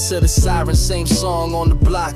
to the siren, same song on the block.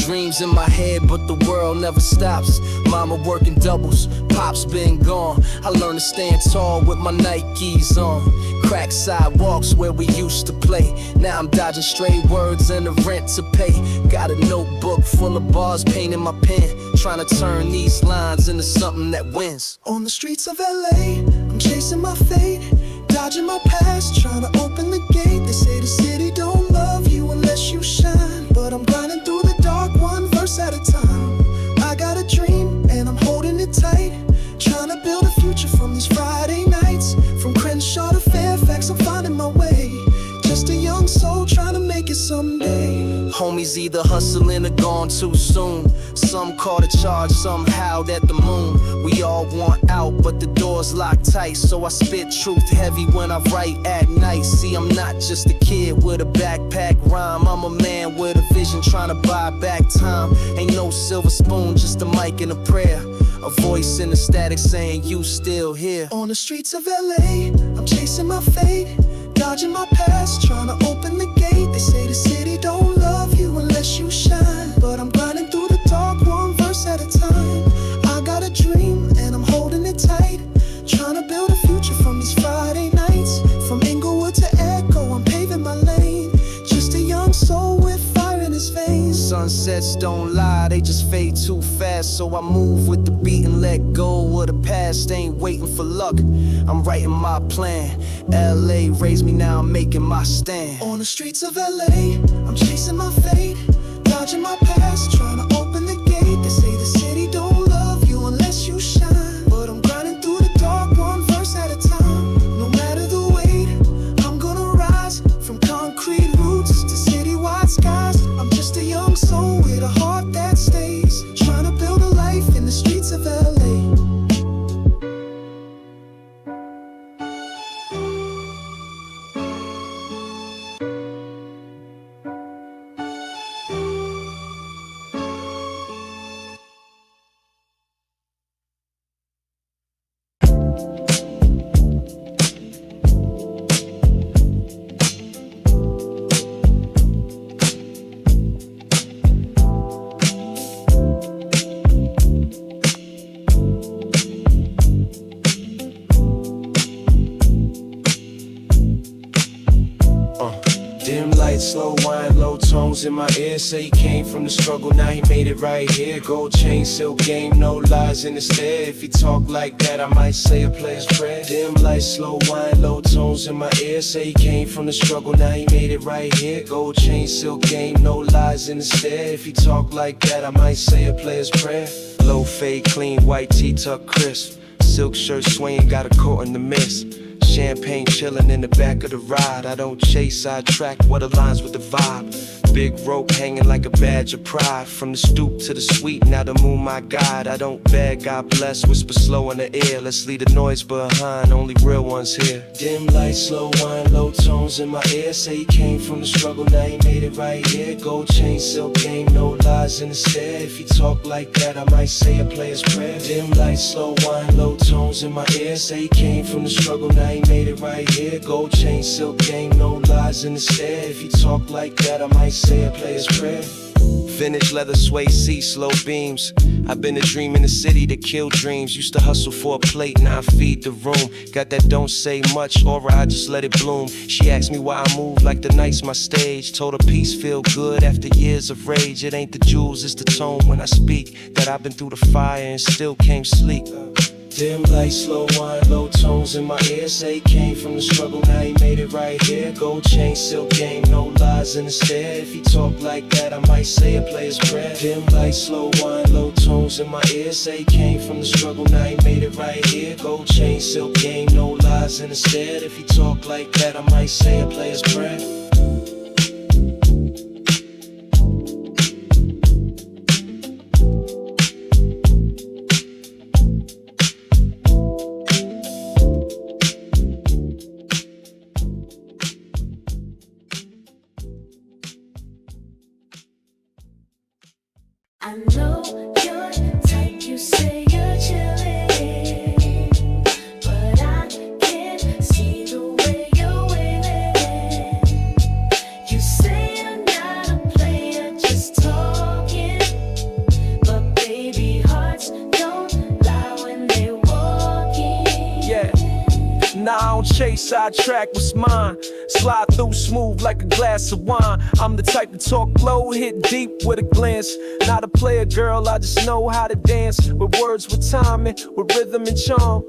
Dreams in my head, but the world never stops. Mama working doubles, Pop's been gone. I learned to stand tall with my Nikes on. Crack sidewalks where we used to play. Now I'm dodging stray words and the rent to pay. Got a notebook full of bars, painting my pen, trying to turn these lines into something that wins. On the streets of LA, I'm chasing my fate, dodging my past, trying to open the gate. They say the city don't love you unless you shine, but I'm grinding through the dark, one verse at a time. I got a dream and I'm holding it tight, trying to build a future from these Friday nights. From Crenshaw to Fairfax, I'm finding my way, just a young soul trying to make it someday. Homies either hustling or gone too soon. Some call the charge, some howled at the moon. We all want out, but the door's locked tight, so I spit truth heavy when I write at night. See, I'm not just a kid with a backpack rhyme, I'm a man with a vision trying to buy back time. Ain't no silver spoon, just a mic and a prayer, a voice in the static saying you still here. On the streets of LA, I'm chasing my fate, dodging my past, trying to open the gate. They say the city don't love you unless you shine, but I'm grinding through the dark, one verse at a time. I got a dream and I'm holding it tight, trying to build a future from these Friday nights. From Inglewood to Echo, I'm paving my lane, just a young soul with fire in his veins. Sunsets don't lie, they just fade too fast, so I move with the beat and let go of the past. Ain't waiting for luck, I'm writing my plan. LA raised me, now I'm making my stand. On the streets of LA, I'm chasing my fate, dodging my past, trying to open the gate. They say the city don't love you unless you shine, but I'm grinding through the dark, one verse at a time. No matter the weight, I'm gonna rise, from concrete roots to citywide skies. I'm just a young soul with a heart that stays, trying to build a life in the streets of LA. Dim lights, slow wine, low tones in my ear. Say he came from the struggle, now he made it right here. Gold chain, silk game, no lies in the stare. If he talk like that, I might say a player's prayer. Dim lights, slow wine, low tones in my ear. Say he came from the struggle, now he made it right here. Gold chain, silk game, no lies in the stare. If he talk like that, I might say a player's prayer. Low fade, clean, white tee tuck crisp. Silk shirt swinging, got a coat in the mist. Champagne chillin' in the back of the ride. I don't chase, I attract what aligns with the vibe. Big rope hanging like a badge of pride. From the stoop to the suite, now the moon my guide. I don't beg, God bless, whisper slow in the ear. Let's leave the noise behind, only real ones here. Dim lights, slow wine, low tones in my ear. Say he came from the struggle, now he made it right here. Gold chain, silk game, no lies in the stare. If he talk like that, I might say a player's prayer. Dim lights, slow wine, low tones in my ear. Say he came from the struggle, now he made it right here. Gold chain, silk game, no lies in the stare. If he talk like that, I might say a player's prayer. Vintage leather suede seats, slow beams. I've been a dream in the city to kill dreams. Used to hustle for a plate, now I feed the room. Got that don't say much aura, I just let it bloom. She asked me why I move like the night's my stage. Told her peace feel good after years of rage. It ain't the jewels, it's the tone when I speak. That I've been through the fire and still came sleep. Dim lights, slow wine, low tones in my ear. Say he came from the struggle, now he made it right here. Gold chain, silk game, no lies in the stare. If he talk like that, I might say a player's prayer. Dim lights, slow wine, low tones in my ear. Say he came from the struggle, now he made it right here. Gold chain, silk game, no lies in the stare. If he talk like that, I might say a player's prayer. I know your type, you say you're chilling, but I can't see the way you're waving. You say you're not chase, sidetrack what's mine. Slide through smooth like a glass of wine. I'm the type to talk low, hit deep with a glance. Not a player, girl, I just know how to dance. With words, with timing, with rhythm and charm.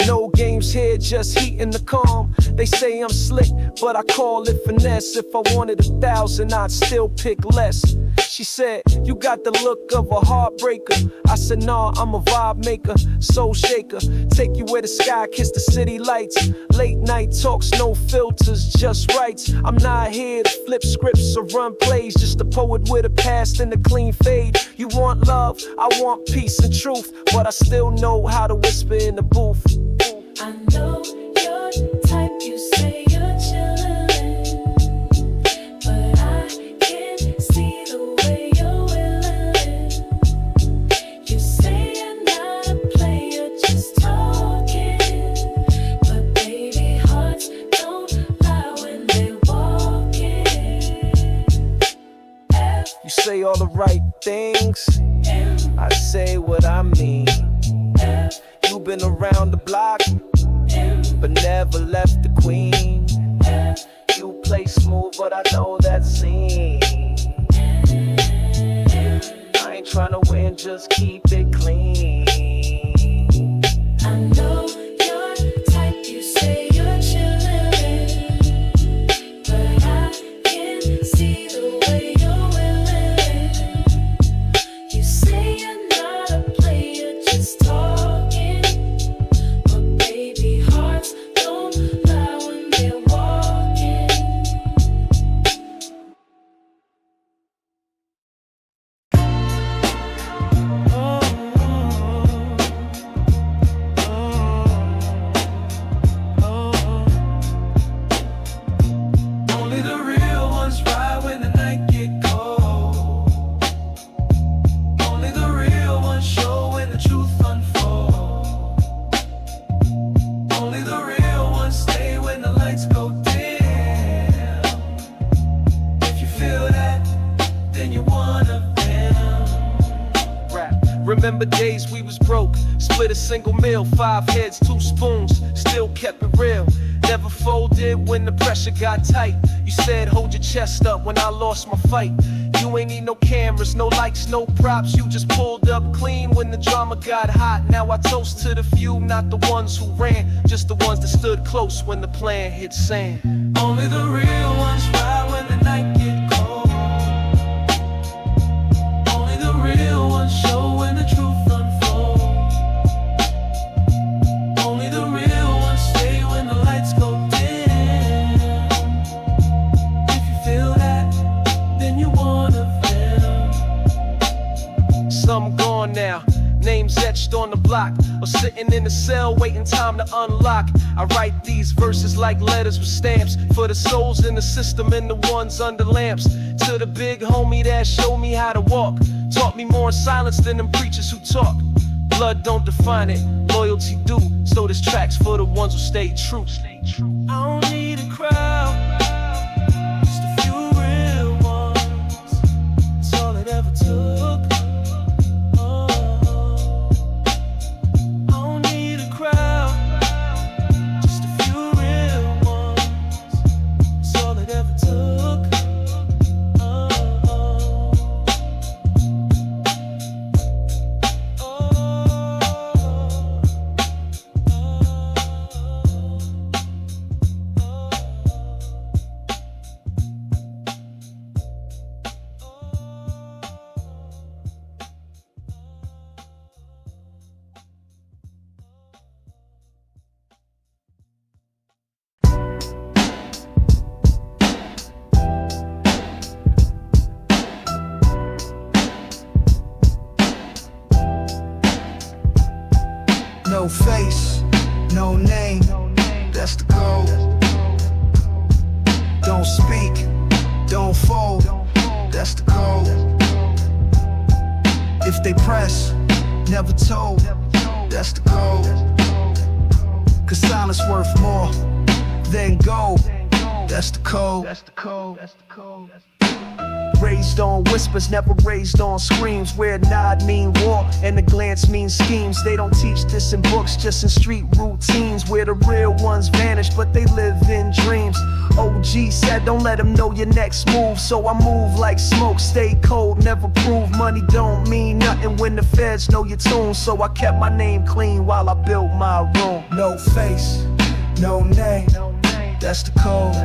No games here, just heat in the calm. They say I'm slick, but I call it finesse. If I wanted 1,000, I'd still pick less. She said, you got the look of a heartbreaker. I said, nah, I'm a vibe maker, soul shaker. Take you where the sky kiss the city lights. Late night talks, no filters, just rights. I'm not here to flip scripts or run plays. Just a poet with a past and a clean fade. You want love, I want peace and truth, but I still know how to whisper in the booth. I know you're the type, you say you're chillin', but I can see the way you're willin'. You say you're not a player, just talking, but baby hearts don't lie when they're walking. You say all the right things, I say what I mean. You been around the block, but never left the queen. You play smooth, but I know that scene. I ain't tryna win, just keep it clean. I know you're the type, you say you're chillin', but I can see the way you're willin'. You say you're not a player, just talking, but baby hearts don't lie when they're walking. Only the real ones ride when the night get cold. Only the real ones show when the truth unfolds. Only the real ones stay when the lights go dim. If you feel that, then you're one of them. Rap. Remember days we was broke, split a single meal, 5 heads, 2 spoons, still kept it real. Never folded when the pressure got tight. You said hold your chest up when I lost my fight. You ain't need no cameras, no lights, no props. You just pulled up clean when the drama got hot. Now I toast to the few, not the ones who ran, just the ones that stood close when the plan hit sand. Only the real ones ride when the night get cold. Only the real ones show when the truth unfolds. Only the real ones stay when the lights go dim. If you feel that, then you're one of them. Some gone now, names etched on the block, or sitting in the cell waiting time to unlock. I write these verses like letters with stamps, for the souls in the system and the ones under lamps. To the big homie that showed me how to walk, taught me more in silence than them preachers who talk. Blood don't define it, loyalty do. So this track's for the ones who stay true. I don't need a crowd, just a few real ones. That's all it ever took. Oh, I don't need a crowd, just a few real ones. That's all it ever took. No face, no name, that's the goal. Don't speak, don't fold, that's the goal. If they press, never told, that's the goal. Cause silence worth more than gold, that's the code. Raised on whispers, never raised on screams. Where a nod mean war and a glance mean schemes. They don't teach this in books, just in street routines. Where the real ones vanish, but they live in dreams. OG said don't let them know your next move. So I move like smoke, stay cold, never prove. Money don't mean nothing when the feds know your tune. So I kept my name clean while I built my room. No face, no name, that's the code.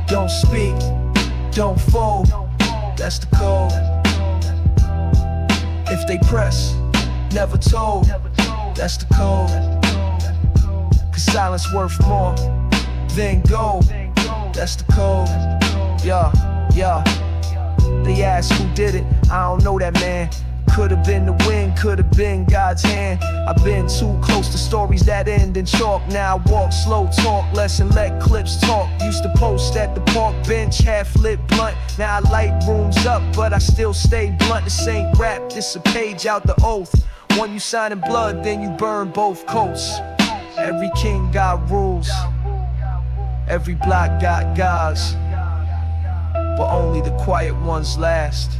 Don't speak, don't fold, that's the code. If they press, never told, that's the code. Cause silence worth more than gold, that's the code. Yeah, yeah. They ask who did it, I don't know that man. Could've been the wind, could've been God's hand. I've been too close to stories that end in chalk. Now I walk slow, talk less and let clips talk. Used to post at the park bench, half lit blunt. Now I light rooms up, but I still stay blunt. This ain't rap, this a page out the oath. When you sign in blood, then you burn both coats. Every king got rules, every block got guys, but only the quiet ones last.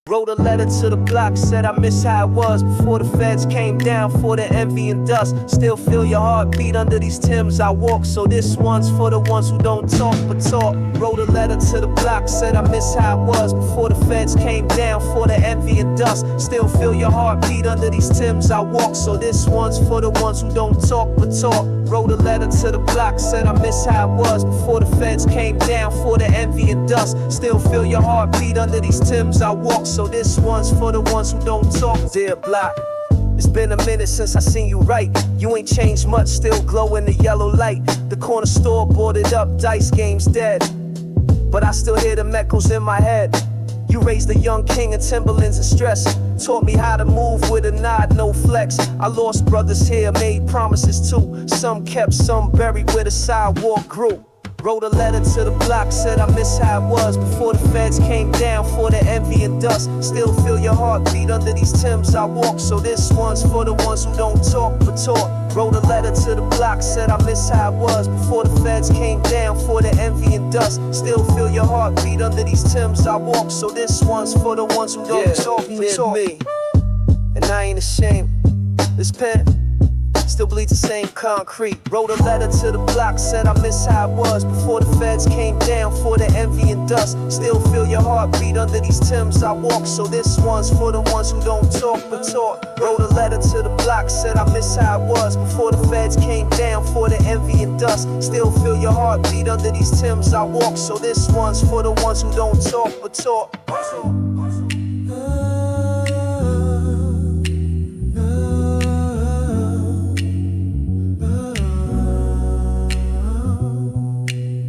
Wrote a letter to the block, said I miss how it was before the feds came down for the envy and dust. Still feel your heartbeat under these Timbs I walk, so this one's for the ones who don't talk but talk. Wrote a letter to the block, said I miss how it was before the feds came down for the envy and dust. Still feel your heartbeat under these Timbs I walk, so this one's for the ones who don't talk but talk. Wrote a letter to the block, said I miss how it was before the feds came down for the envy and dust. Still feel your heartbeat under these Timbs I walk, so this one's for the ones who don't talk. Dear block, it's been a minute since I seen you right. You ain't changed much, still glow in the yellow light. The corner store boarded up, dice game's dead, but I still hear them echoes in my head. You raised a young king in Timberlands and stress. Taught me how to move with a nod, no flex. I lost brothers here, made promises too. Some kept, some buried where the sidewalk grew. Wrote a letter to the block, said I miss how it was before the feds came down for the envy and dust. Still feel your heartbeat under these Timbs I walk, so this one's for the ones who don't talk but talk. Wrote a letter to the block, said I miss how it was before the feds came down for the envy and dust. Still feel your heartbeat under these Timbs I walk, so this one's for the ones who don't talk but talk. Me. And I ain't ashamed. This pen still bleeds the same concrete. Wrote a letter to the block, said I miss how it was before the feds came down for the envy and dust. Still feel your heartbeat under these Timbs I walk, so this one's for the ones who don't talk but talk. Wrote a letter to the block, said I miss how it was before the feds came down for the envy and dust. Still feel your heartbeat under these Timbs I walk, so this one's for the ones who don't talk but talk.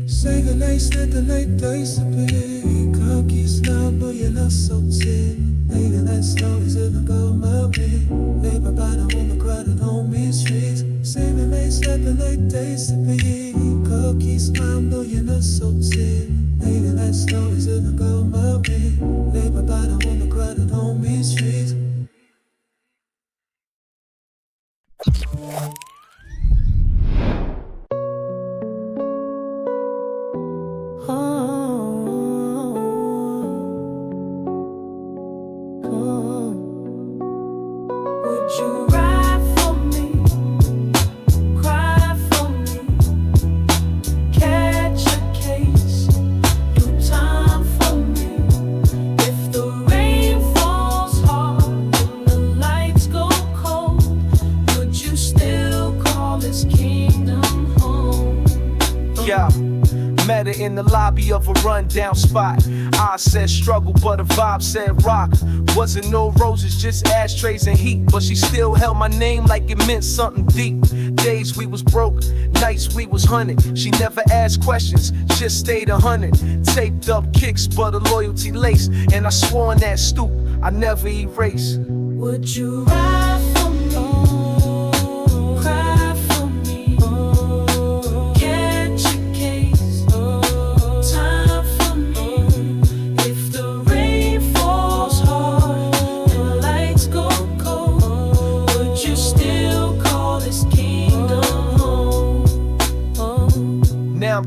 Say the night, said the night dice a bit. Cocky snob, but you're not so tin. Lady, that snow is in a gold mountain. Lay my body on the ground and on me streets. Say the night, said the night dice a bit. Cocky snob, but you're not so tin. Lady, that snow is in a gold mountain. Lay my body on the ground and on me streets. Would you ride for me, cry for me, catch a case, do time for me? If the rain falls hard and the lights go cold, would you still call this kingdom home? Yeah. Met her in the lobby of a rundown spot. I said struggle, but a vibe said rock. Wasn't no roses, just ashtrays and heat, but she still held my name like it meant something deep. Days we was broke, nights we was hunted. She never asked questions, just stayed 100. Taped up kicks, but a loyalty lace, and I swore on that stoop I never erase. Would you ride for me, cry for me, catch a case?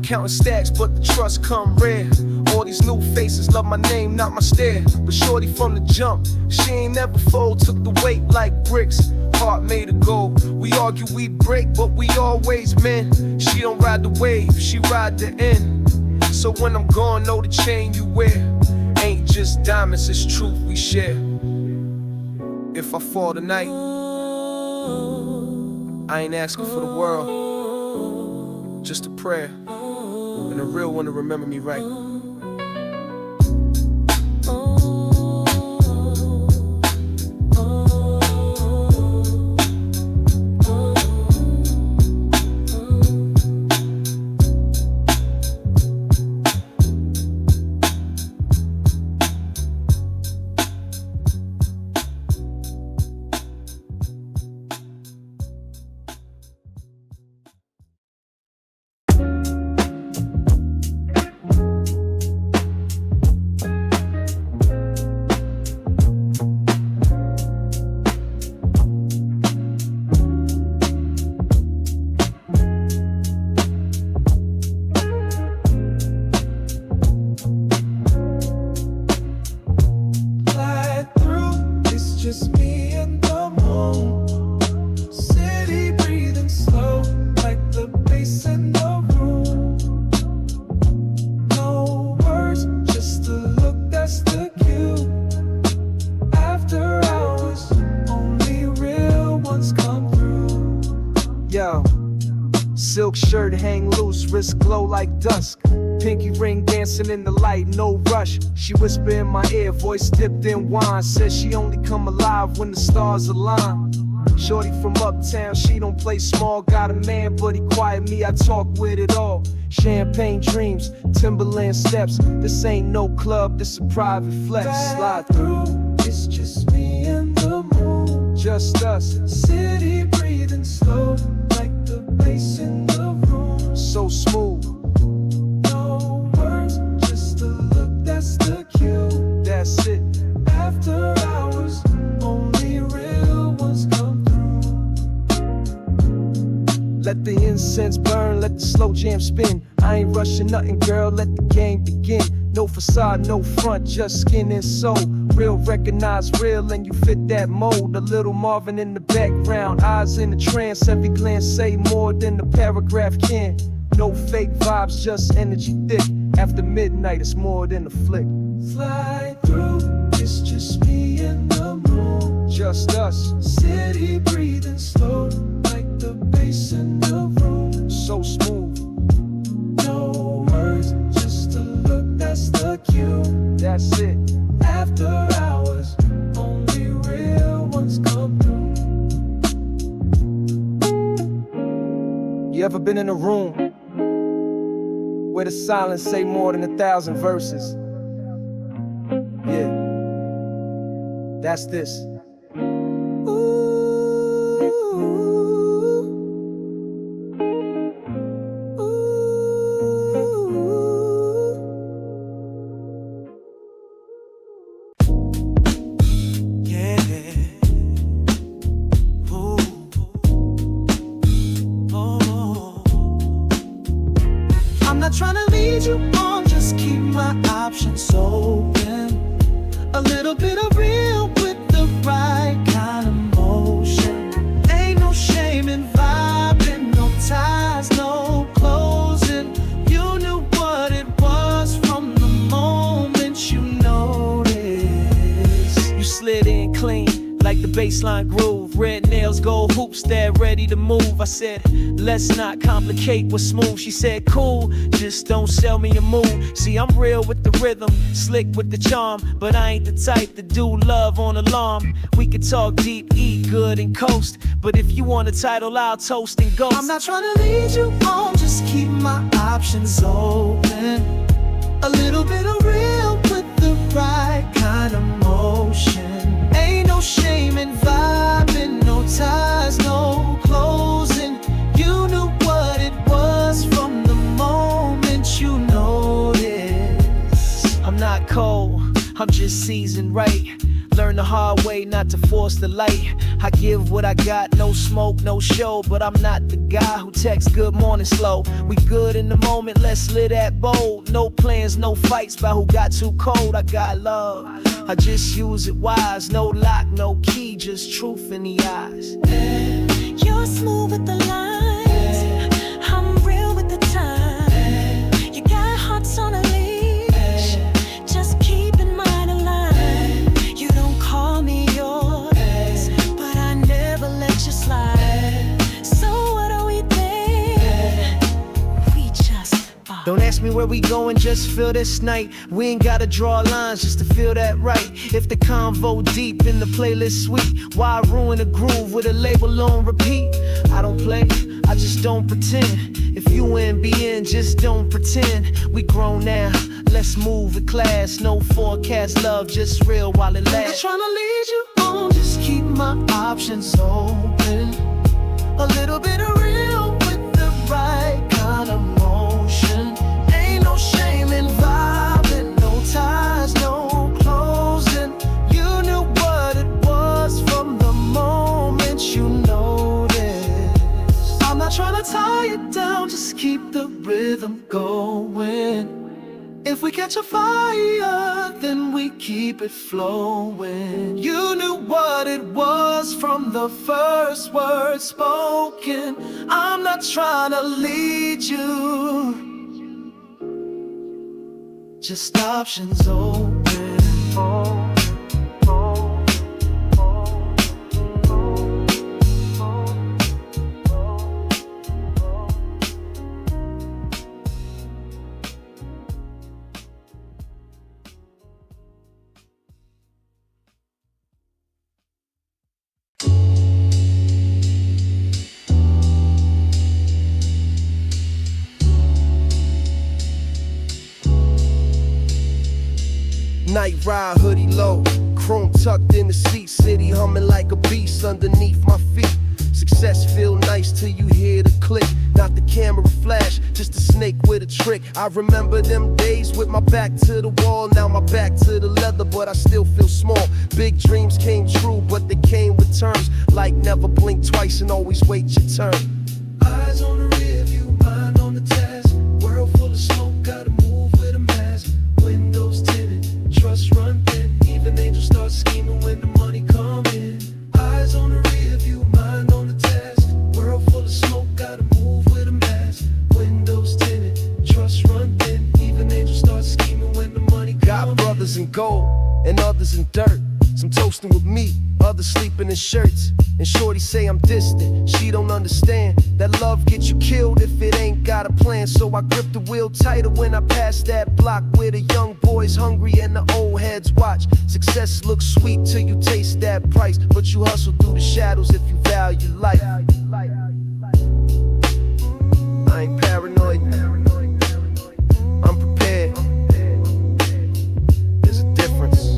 counting stacks, but the trust come rare. All these new faces love my name, not my stare. But shorty from the jump, she ain't never fold. Took the weight like bricks, heart made of gold. We argue, we break, but we always mend. She don't ride the wave, she ride the end. So when I'm gone, know the chain you wear ain't just diamonds, it's truth we share. If I fall tonight, I ain't asking for the world, just a prayer and a real one to remember me right. Silk shirt hang loose, wrist glow like dusk. Pinky ring dancing in the light, no rush. She whisper in my ear, voice dipped in wine. Says she only come alive when the stars align. Shorty from uptown, she don't play small. Got a man, but he quiet me, I talk with it all. Champagne dreams, Timberland steps. This ain't no club, this a private flex. Slide through, it's just me and the moon. Just us, city breathing slow, like the bass in the room. So smooth, no words, just a look, that's the cue. That's it, after hours, only real ones come through. Let the incense burn, let the slow jam spin. I ain't rushing nothing, girl, let the game begin. No facade, no front, just skin and soul. Real recognize real and you fit that mold. A little Marvin in the background, eyes in the trance. Every glance say more than the paragraph can. No fake vibes, just energy thick. After midnight, it's more than a flick. Fly through, it's just me and the moon. Just us, city breathing slow, like the bass in the room. So smooth, no words, just a look, that's the cue. That's it, after hours, only real ones come through. You ever been in a room where the silence say more than 1,000 verses? Yeah, that's this. Trying to lead you on, just keep my options open. A little bit of real with the right kind of motion. Ain't no shame in vibing, no ties, no closing. You knew what it was from the moment you noticed. You slid in clean, like the baseline groove. Red nails, gold hoops, they're ready to move. I said, let's not complicate what's smooth. She said, cool, just don't sell me a move. See, I'm real with the rhythm, slick with the charm, but I ain't the type to do love on alarm. We could talk deep, eat good and coast, but if you want a title, I'll toast and ghost. I'm not trying to lead you on, just keep my options open. A little bit of real with the right kind of motion. Ain't no shame in vibing, no ties, no closing. You knew what it was from the moment you noticed. I'm not cold, I'm just seasoned right. Learn the hard way not to force the light. I give what I got, no smoke, no show. But I'm not the guy who texts good morning slow. We good in the moment, let's live that bold. No plans, no fights about who got too cold. I got love, I just use it wise. No lock, no key, just truth in the eyes. You're smooth with the lines, I'm real with the time. You got hearts on a leash, just keep in mind a line. You don't call me yours, but I never let you slide. So what do we think? We just vibe. Don't ask me where we going, just feel this night. We ain't gotta draw lines just to feel that right. If the convo deep in the playlist sweet, why ruin the groove with a label on repeat? I don't play, I just don't pretend. If you in, be in, just don't pretend. We grown now, let's move with class. No forecast love, just real while it lasts. I'm tryna lead you on, just keep my options open. A little bit of real with the right kind of motion. Ain't no shame in vibing, no ties, no closing. You knew what it was from the moment you noticed. I'm not trying to tie it down, just keep the rhythm going. If we catch a fire, then we keep it flowing. You knew what it was from the first word spoken. I'm not trying to lead you, just options open. Night ride, hoodie low, chrome tucked in the seat, city humming like a beast underneath my feet. Success feel nice till you hear the click, not the camera flash, just a snake with a trick. I remember them days with my back to the wall, now my back to the leather, but I still feel small. Big dreams came true, but they came with terms, like never blink twice and always wait your turn. Eyes on the rear view, mind on the task. World full of smoke, gotta move with a mask. Windows tinted, trust run thin. Even angels start scheming when the money come in. Eyes on the rear view, mind on the task. World full of smoke, gotta move with a mask. Windows tinted, trust run thin. Even angels start scheming when the money come in. Got brothers in gold and others in dirt. Some toasting with me, others sleeping in shirts. And shorty say I'm distant, she don't understand that love gets you killed if it ain't got a plan. So I grip the wheel tighter when I pass that block where the young boys hungry and the old heads watch. Success looks sweet till you taste that price, but you hustle through the shadows if you value life. I ain't paranoid, I'm prepared. There's a difference.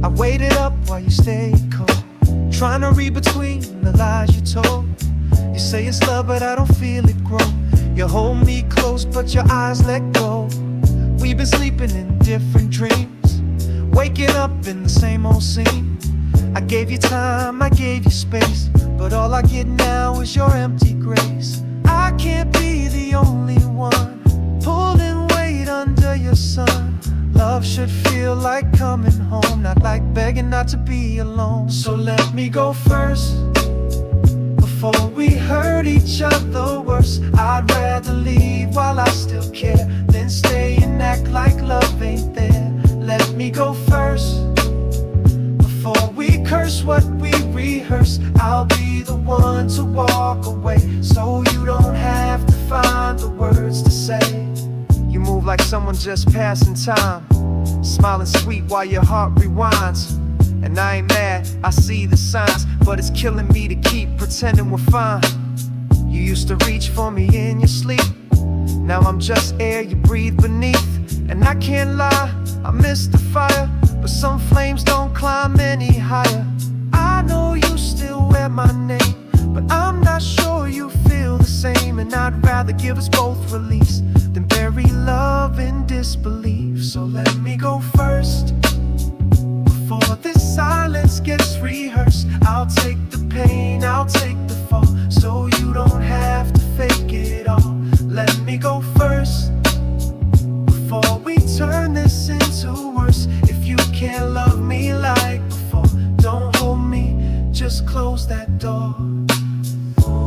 I waited up while you stayed cold, trying to read between the lies you told. You say it's love, but I don't feel it grow. You hold me close, but your eyes let go. We've been sleeping in different dreams, waking up in the same old scene. I gave you time, I gave you space, but all I get now is your empty grace. I can't be the only one pulling weight under your sun. Love should feel like coming home, not like begging not to be alone. So let me go first, before we hurt each other worse. I'd rather leave while I still care than stay and act like love ain't there. Let me go first, I'll be the one to walk away, so you don't have to find the words to say. You move like someone just passing time, smiling sweet while your heart rewinds. And I ain't mad, I see the signs, but it's killing me to keep pretending we're fine. You used to reach for me in your sleep, now I'm just air you breathe beneath. And I can't lie, I miss the fire, but some flames don't climb any higher. I know you still wear my name, but I'm not sure you feel the same. And I'd rather give us both release than bury love in disbelief. So let me go first, before this silence gets rehearsed. I'll take the pain, I'll take the fall, so you don't have to fake it all. Let me go first, before we turn this into worse. If you can't love me like before, don't hold me, just close that door.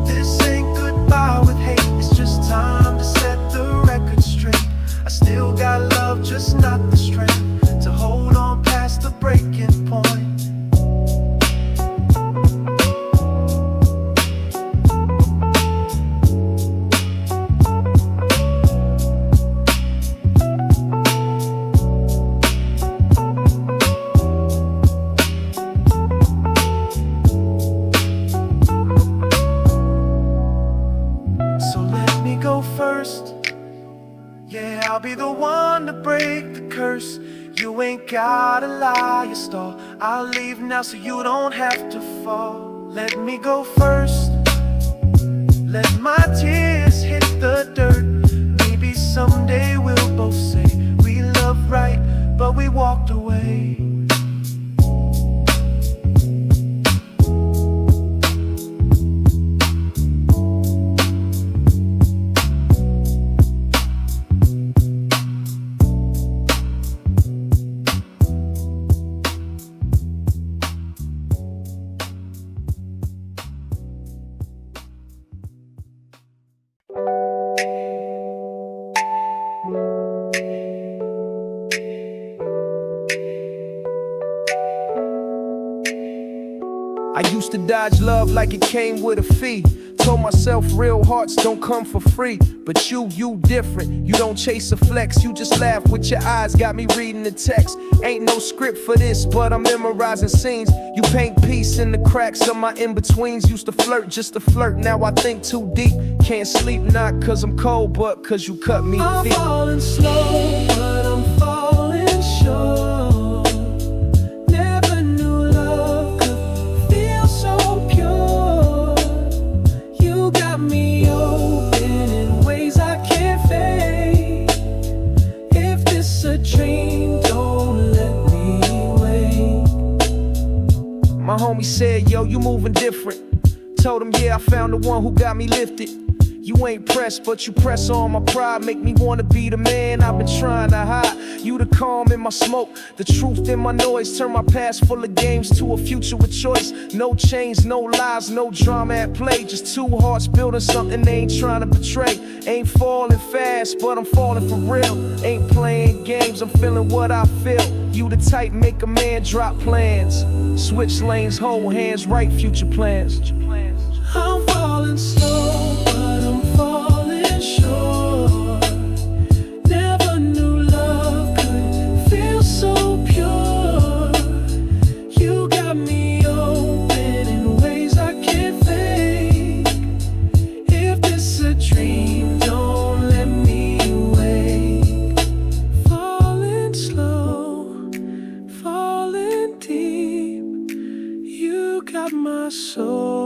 This ain't goodbye with hate, it's just time to set the record straight. I still got love, just not the strength to hold on past the breaking point. Yeah, I'll be the one to break the curse. You ain't gotta lie or stall. I'll leave now so you don't have to fall. Let me go first, let my tears hit the dirt. Maybe someday we'll both say we loved right, but we walked away. I used to dodge love like it came with a fee. Told myself real hearts don't come for free. But you different. You don't chase a flex, you just laugh with your eyes. Got me reading the text. Ain't no script for this, but I'm memorizing scenes. You paint peace in the cracks of my in-betweens. Used to flirt just to flirt, now I think too deep. Can't sleep, not cause I'm cold, but cause you cut me I'm deep. falling slow, but I'm falling sure. Never knew love could feel so pure. You got me open in ways I can't fake. If this a dream, don't let me wait. My homie said, yo, you moving different. Told him, yeah, I found the one who got me lifted. You ain't pressed, but you press on my pride. Make me wanna be the man I've been trying to hide. You the calm in my smoke, the truth in my noise. Turn my past full of games to a future with choice. No chains, no lies, no drama at play. Just two hearts building something they ain't trying to betray. Ain't falling fast, but I'm falling for real. Ain't playing games, I'm feeling what I feel. You the type make a man drop plans. Switch lanes, hold hands, write future plans. I'm falling slow, but I'm falling sure. Never knew love could feel so pure. You got me open in ways I can't fake. If this a dream, don't let me wait. Falling slow, falling deep. You got my soul